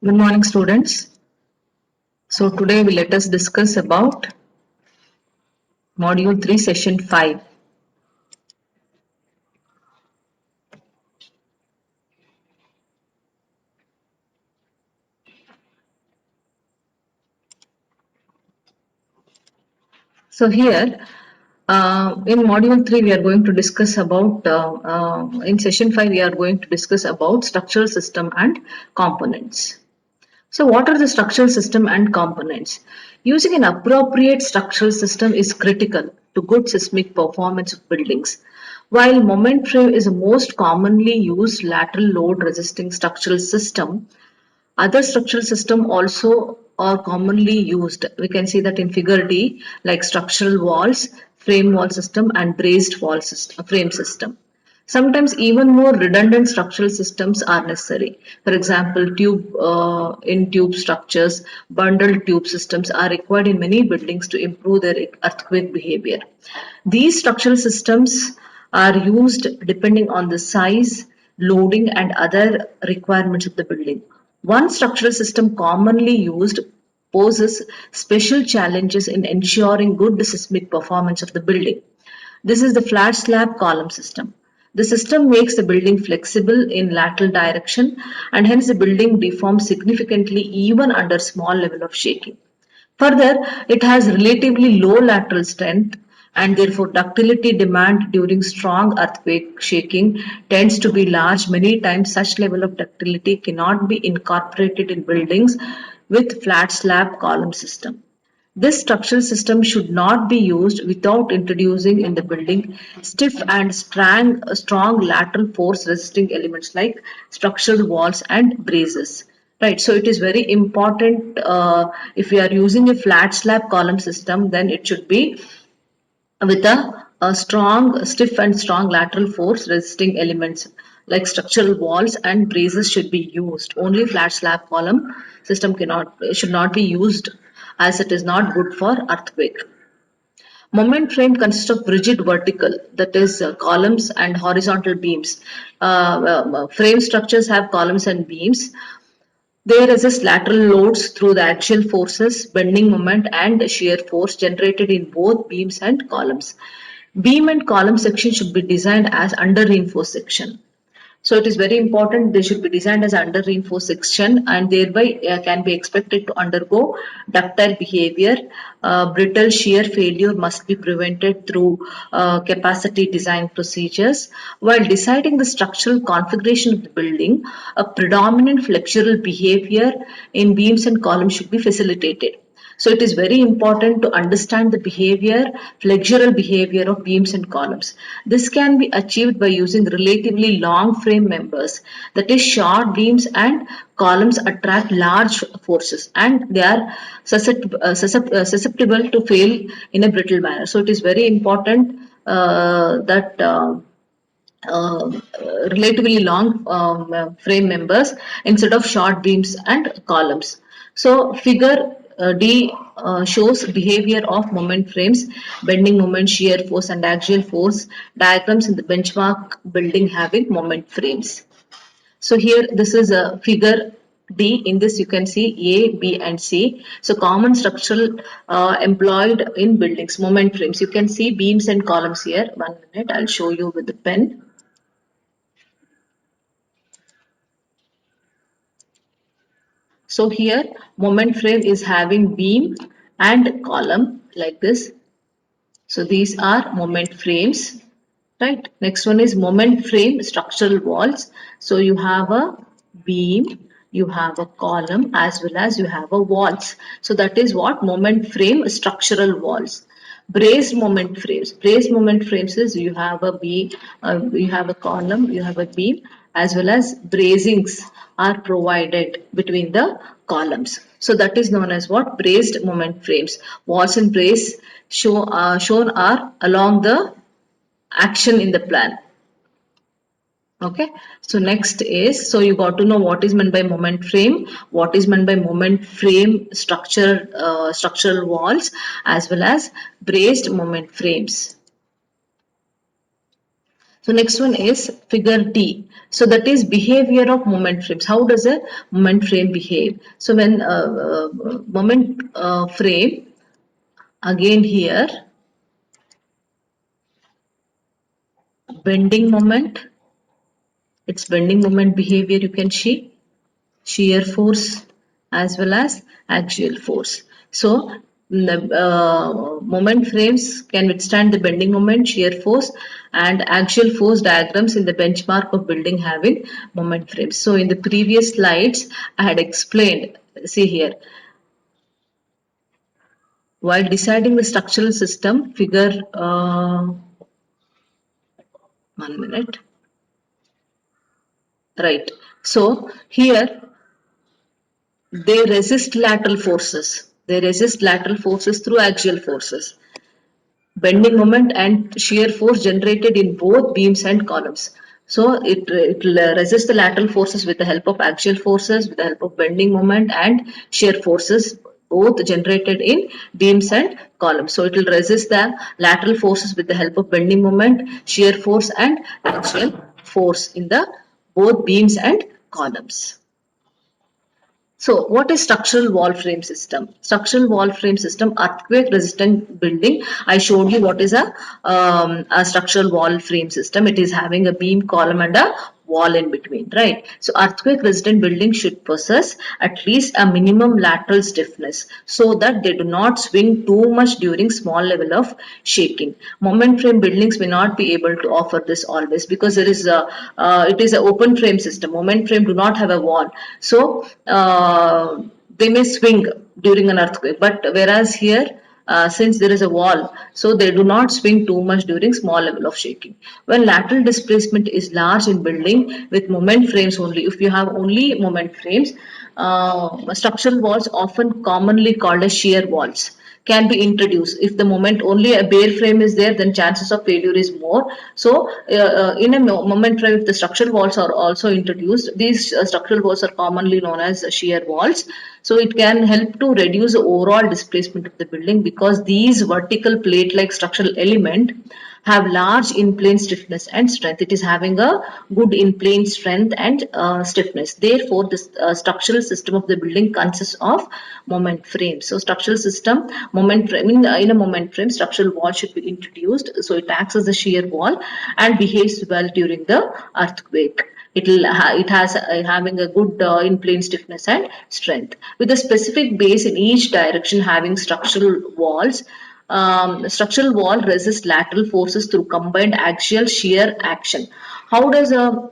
Good morning, students. So today we let us discuss about Module 3, Session 5. So here, in Module 3, we are going to discuss about, in Session 5, we are going to discuss about structural system and components. So what are the structural system and components? Using an appropriate structural system is critical to good seismic performance of buildings. While moment frame is the most commonly used lateral load resisting structural system, other structural system also are commonly used. We can see that in figure D, like structural walls, frame wall system and braced wall system, frame system. Sometimes even more redundant structural systems are necessary. For example, in tube structures, bundled tube systems are required in many buildings to improve their earthquake behavior. These structural systems are used depending on the size, loading and other requirements of the building. One structural system commonly used poses special challenges in ensuring good seismic performance of the building. This is the flat slab column system. The system makes the building flexible in lateral direction and hence the building deforms significantly even under small level of shaking. Further, it has relatively low lateral strength and therefore ductility demand during strong earthquake shaking tends to be large. Many times such level of ductility cannot be incorporated in buildings with flat slab column system. This structural system should not be used without introducing in the building stiff and strong lateral force resisting elements like structural walls and braces. Right, so it is very important if we are using a flat slab column system, then it should be with a strong, stiff and strong lateral force resisting elements like structural walls and braces should be used. Only flat slab column system should not be used as it is not good for earthquake. Moment frame consists of rigid vertical, that is columns and horizontal beams. Frame structures have columns and beams. They resist lateral loads through the axial forces, bending moment and shear force generated in both beams and columns. Beam and column section should be designed as under reinforced section. So it is very important they should be designed as under reinforced section and thereby can be expected to undergo ductile behavior. Brittle shear failure must be prevented through capacity design procedures. While deciding the structural configuration of the building, a predominant flexural behavior in beams and columns should be facilitated. So it is very important to understand the flexural behavior of beams and columns. This can be achieved by using relatively long frame members. That is, short beams and columns attract large forces and they are susceptible to fail in a brittle manner. So it is very important that relatively long frame members instead of short beams and columns. So figure D shows behavior of moment frames, bending moment, shear force and axial force diagrams in the benchmark building having moment frames. So here this is a figure D. In this you can see A, B and C. So common structural employed in buildings, moment frames. You can see beams and columns here. 1 minute, I'll show you with the pen. So here moment frame is having beam and column like this. So these are moment frames, right? Next one is moment frame structural walls. So you have a beam, you have a column as well as you have a walls. So that is what moment frame structural walls. Braced moment frames. Braced moment frames is you have a beam, you have a column, you have a beam, as well as bracings are provided between the columns. So that is known as what? Braced moment frames. Walls and brace shown are along the action in the plan. Okay, so next is, so you got to know what is meant by moment frame, what is meant by moment frame structural walls as well as braced moment frames. So next one is figure D. So that is behavior of moment frames. How does a moment frame behave? So when moment frame, again here, bending moment, its bending moment behavior you can see, shear force as well as axial force. So the moment frames can withstand the bending moment, shear force and axial force diagrams in the benchmark of building having moment frames. So in the previous slides I had explained, see here, while deciding the structural system, figure 1 minute, right. So here they resist lateral forces. They resist lateral forces through axial forces. Bending moment and shear force generated in both beams and columns. So it resists the lateral forces with the help of axial forces, with the help of bending moment and shear forces, both generated in beams and columns. So it will resist the lateral forces with the help of bending moment, shear force and axial force in the both beams and columns. So what is structural wall frame system? Structural wall frame system, earthquake resistant building. I showed you what is a structural wall frame system. It is having a beam, column and a wall in between, right? So earthquake resistant building should possess at least a minimum lateral stiffness so that they do not swing too much during small level of shaking. Moment frame buildings may not be able to offer this always because there is it is an open frame system. Moment frame do not have a wall. So they may swing during an earthquake, but whereas here since there is a wall, so they do not swing too much during small level of shaking. When lateral displacement is large in building with moment frames only, if you have only moment frames, structural walls, often commonly called as shear walls, can be introduced. If the moment only a bare frame is there, then chances of failure is more. So in a moment frame, if the structural walls are also introduced, these structural walls are commonly known as shear walls. So it can help to reduce the overall displacement of the building because these vertical plate like structural element have large in-plane stiffness and strength. It is having a good in-plane strength and stiffness. Therefore, the structural system of the building consists of moment frames. So, structural system, moment frame, in a moment frame, structural wall should be introduced. So, it acts as a shear wall and behaves well during the earthquake. It has having a good in-plane stiffness and strength with a specific base in each direction having structural walls. Structural wall resists lateral forces through combined axial shear action. How does a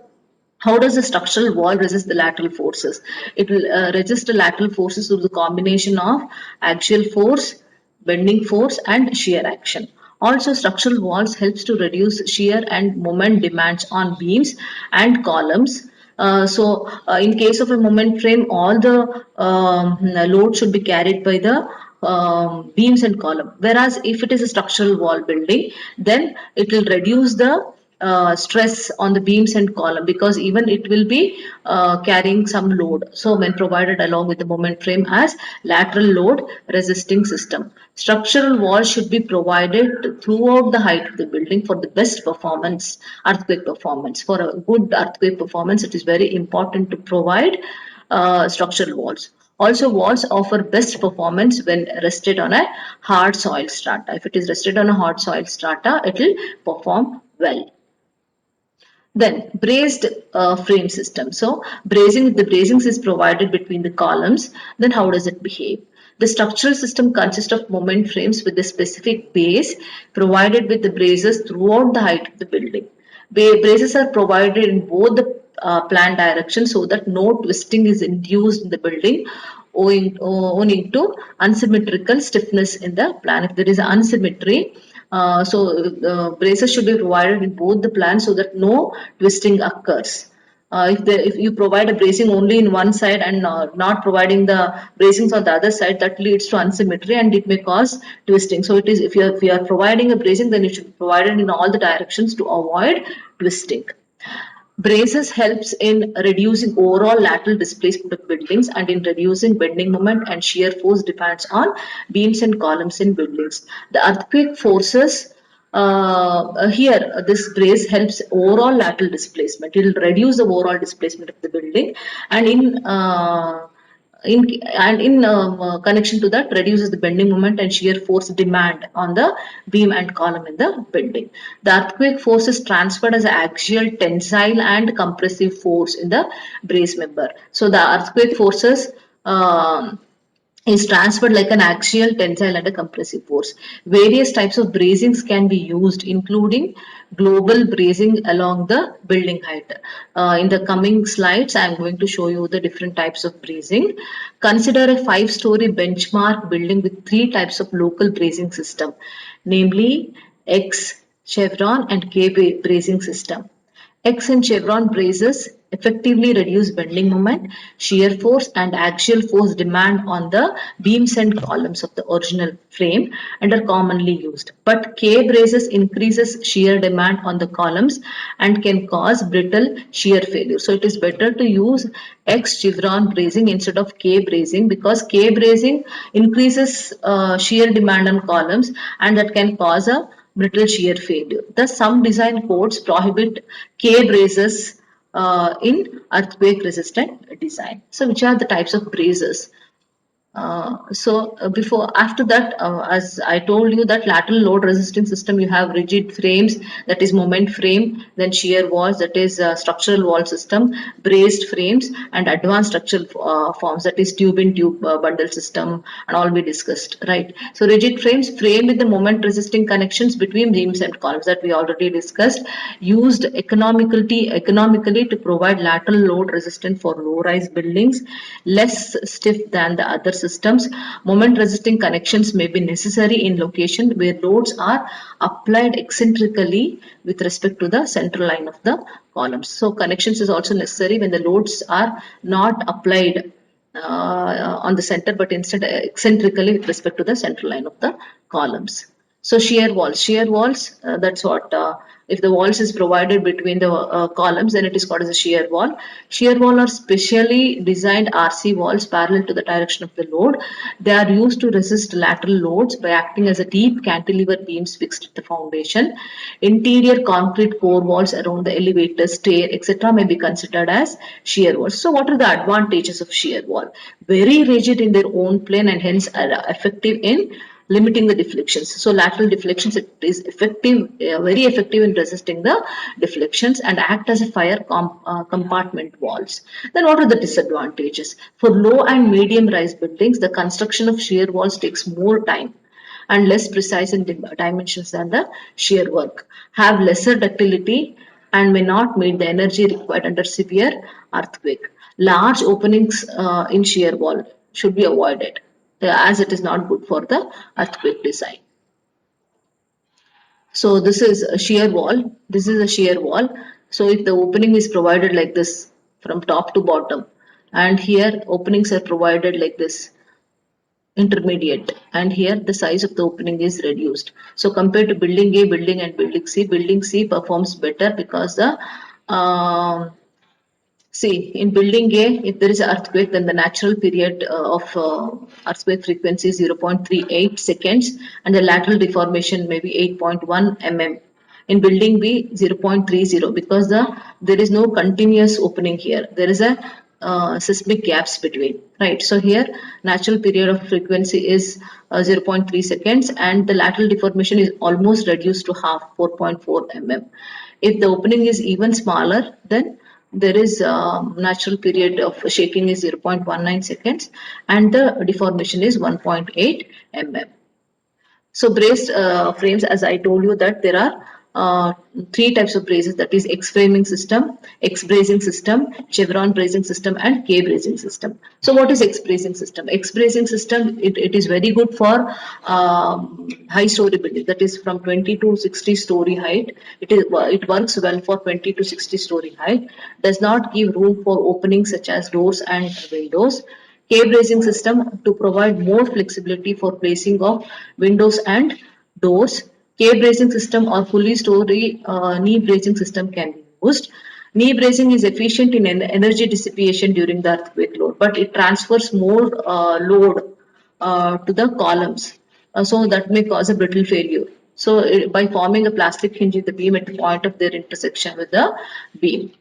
how does the structural wall resist the lateral forces? It will resist the lateral forces through the combination of axial force, bending force, and shear action. Also, structural walls helps to reduce shear and moment demands on beams and columns. In case of a moment frame, all the load should be carried by the beams and column. Whereas if it is a structural wall building, then it will reduce the stress on the beams and column because even it will be carrying some load. So when provided along with the moment frame as lateral load resisting system. Structural walls should be provided throughout the height of the building for the best performance, earthquake performance. For a good earthquake performance, it is very important to provide structural walls. Also, walls offer best performance when rested on a hard soil strata. If it is rested on a hard soil strata, it will perform well. Then braced frame system. So bracing, the bracings is provided between the columns. Then how does it behave? The structural system consists of moment frames with a specific base provided with the braces throughout the height of the building. Braces are provided in both the plan directions so that no twisting is induced in the building owing to unsymmetrical stiffness in the plan. If there is asymmetry, braces should be provided in both the plans so that no twisting occurs. If you provide a bracing only in one side and not providing the bracings on the other side, that leads to asymmetry and it may cause twisting. So it is if you are providing a bracing, then it should be provided in all the directions to avoid twisting. Braces helps in reducing overall lateral displacement of buildings and in reducing bending moment and shear force depends on beams and columns in buildings. The earthquake forces Here this brace helps overall lateral displacement. It will reduce the overall displacement of the building, and in connection to that, reduces the bending moment and shear force demand on the beam and column in the building. The earthquake force is transferred as axial, tensile and compressive force in the brace member. So the earthquake forces is transferred like an axial, tensile and a compressive force. Various types of bracings can be used, including global bracing along the building height. In the coming slides, I am going to show you the different types of bracing. Consider a 5-story benchmark building with 3 types of local bracing system, namely X, chevron and K bracing system. X and chevron braces effectively reduce bending moment, shear force and axial force demand on the beams and columns of the original frame and are commonly used. But K braces increases shear demand on the columns and can cause brittle shear failure. So it is better to use X chevron bracing instead of K bracing, because K bracing increases shear demand on columns and that can cause a brittle shear failure. Thus, some design codes prohibit K braces in earthquake resistant design. So, which are the types of braces? Before after that, as I told you, that lateral load resisting system, you have rigid frames, that is moment frame, then shear walls, that is structural wall system, braced frames and advanced structural forms, that is tube in tube bundle system, and all we discussed, right? So rigid frames, frame with the moment resisting connections between beams and columns, that we already discussed, used economically to provide lateral load resistance for low rise buildings, less stiff than the other systems. Moment resisting connections may be necessary in location where loads are applied eccentrically with respect to the central line of the columns. So connections is also necessary when the loads are not applied on the center, but instead eccentrically with respect to the central line of the columns. So shear walls, that's what, if the walls is provided between the columns, then it is called as a shear wall. Shear wall are specially designed RC walls parallel to the direction of the load. They are used to resist lateral loads by acting as a deep cantilever beams fixed at the foundation. Interior concrete core walls around the elevator, stair, etc. may be considered as shear walls. So what are the advantages of shear wall? Very rigid in their own plane and hence are effective in limiting the deflections. So lateral deflections, it is effective, very effective in resisting the deflections and act as a fire compartment walls. Then what are the disadvantages? For low and medium rise buildings, the construction of shear walls takes more time and less precise in dimensions than the shear work, have lesser ductility and may not meet the energy required under severe earthquake. Large openings in shear wall should be avoided, as it is not good for the earthquake design. So this is a shear wall. This is a shear wall. So if the opening is provided like this from top to bottom, and here openings are provided like this, intermediate, and here the size of the opening is reduced. So compared to building A, building C performs better because the see, in building A, if there is an earthquake, then the natural period of earthquake frequency is 0.38 seconds and the lateral deformation may be 8.1 mm. In building B, 0.30, because there is no continuous opening here. There is a seismic gaps between, right? So here natural period of frequency is 0.3 seconds and the lateral deformation is almost reduced to half, 4.4 mm. If the opening is even smaller, then there is natural period of shaking is 0.19 seconds and the deformation is 1.8 mm. So braced frames, as I told you that there are 3 types of braces, that is X framing system, X bracing system, chevron bracing system and K bracing system. So what is X bracing system? X bracing system, it is very good for high story building, that is from 20 to 60 story height. It works well for 20 to 60 story height, does not give room for openings such as doors and windows. K bracing system to provide more flexibility for placing of windows and doors. K bracing system or fully story knee bracing system can be used. Knee bracing is efficient in energy dissipation during the earthquake load, but it transfers more load to the columns, so that may cause a brittle failure. So by forming a plastic hinge in the beam at the point of their intersection with the beam.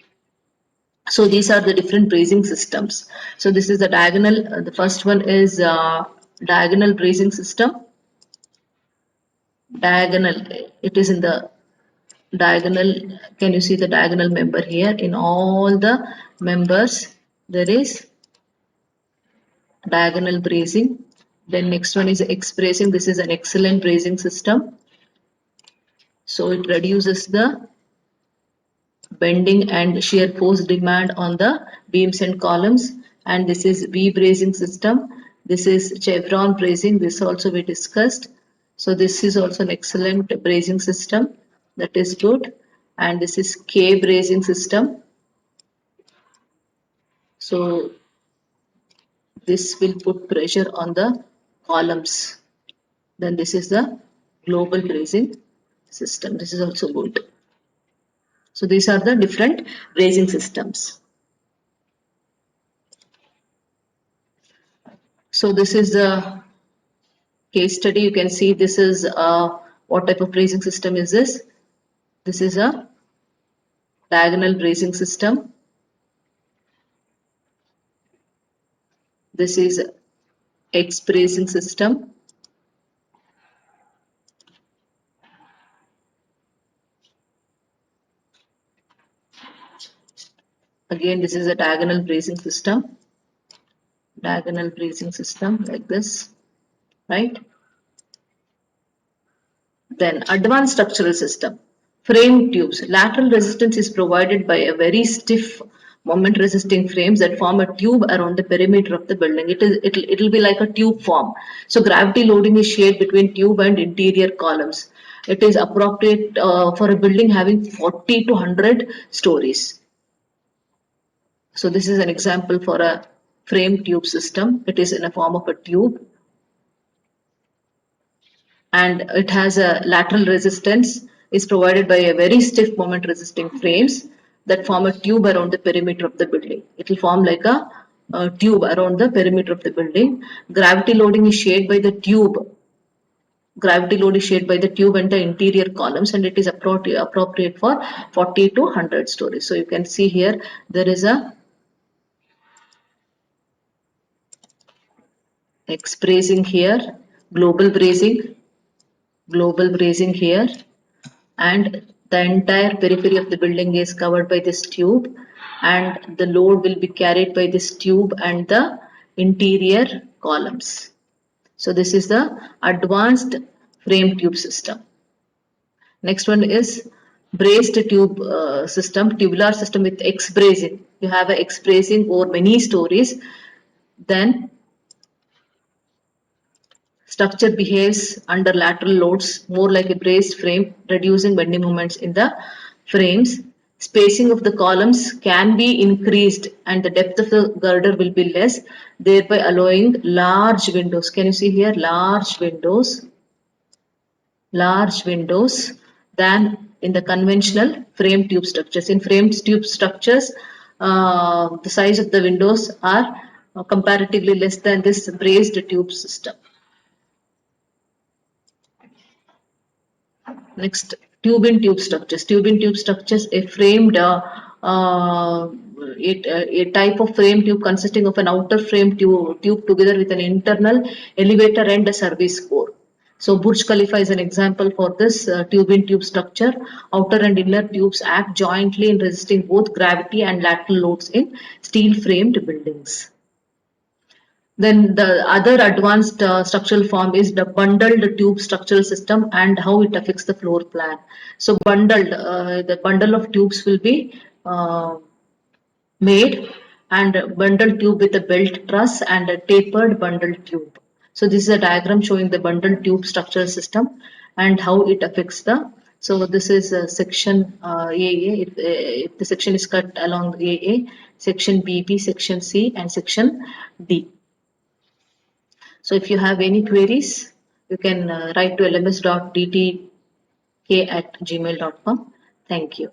So these are the different bracing systems. So this is the diagonal, the first one is diagonal bracing system. Diagonal, it is in the diagonal. Can you see the diagonal member here? In all the members there is diagonal bracing. Then next one is X bracing. This is an excellent bracing system. So it reduces the bending and shear force demand on the beams and columns. And this is V bracing system. This is chevron bracing. This also we discussed. So this is also an excellent bracing system. That is good. And this is K bracing system. So this will put pressure on the columns. Then this is the global bracing system. This is also good. So these are the different bracing systems. So this is the case study. You can see this is what type of bracing system is this? This is a diagonal bracing system. This is X bracing system. Again, this is a diagonal bracing system. Diagonal bracing system like this, right? Then advanced structural system. Frame tubes. Lateral resistance is provided by a very stiff moment resisting frames that form a tube around the perimeter of the building. It'll be like a tube form. So gravity loading is shared between tube and interior columns. It is appropriate for a building having 40 to 100 stories. So this is an example for a frame tube system. It is in a form of a tube, and it has a lateral resistance is provided by a very stiff moment resisting frames that form a tube around the perimeter of the building. It will form like a tube around the perimeter of the building. Gravity loading is shared by the tube. Gravity load is shared by the tube and the interior columns, and it is appropriate for 40 to 100 stories. So you can see here there is a X bracing here, global bracing, global bracing here, and the entire periphery of the building is covered by this tube, and the load will be carried by this tube and the interior columns. So this is the advanced frame tube system. Next one is braced tube system, tubular system with X bracing. You have a X bracing over many stories. Then structure behaves under lateral loads more like a braced frame, reducing bending moments in the frames. Spacing of the columns can be increased and the depth of the girder will be less, thereby allowing large windows. Can you see here? Large windows than in the conventional frame tube structures. In frame tube structures, the size of the windows are comparatively less than this braced tube system. Next, tube in tube structures. Tube in tube structures, a framed a type of frame tube consisting of an outer frame tube together with an internal elevator and a service core. So Burj Khalifa is an example for this tube in tube structure. Outer and inner tubes act jointly in resisting both gravity and lateral loads in steel framed buildings. Then the other advanced structural form is the bundled tube structural system and how it affects the floor plan. So bundled, the bundle of tubes will be made, and a bundled tube with a belt truss and a tapered bundled tube. So this is a diagram showing the bundled tube structural system and how it affects the. So this is section AA. If the section is cut along AA, section BB, section C, and section D. So if you have any queries, you can write to lms.dtk@gmail.com. Thank you.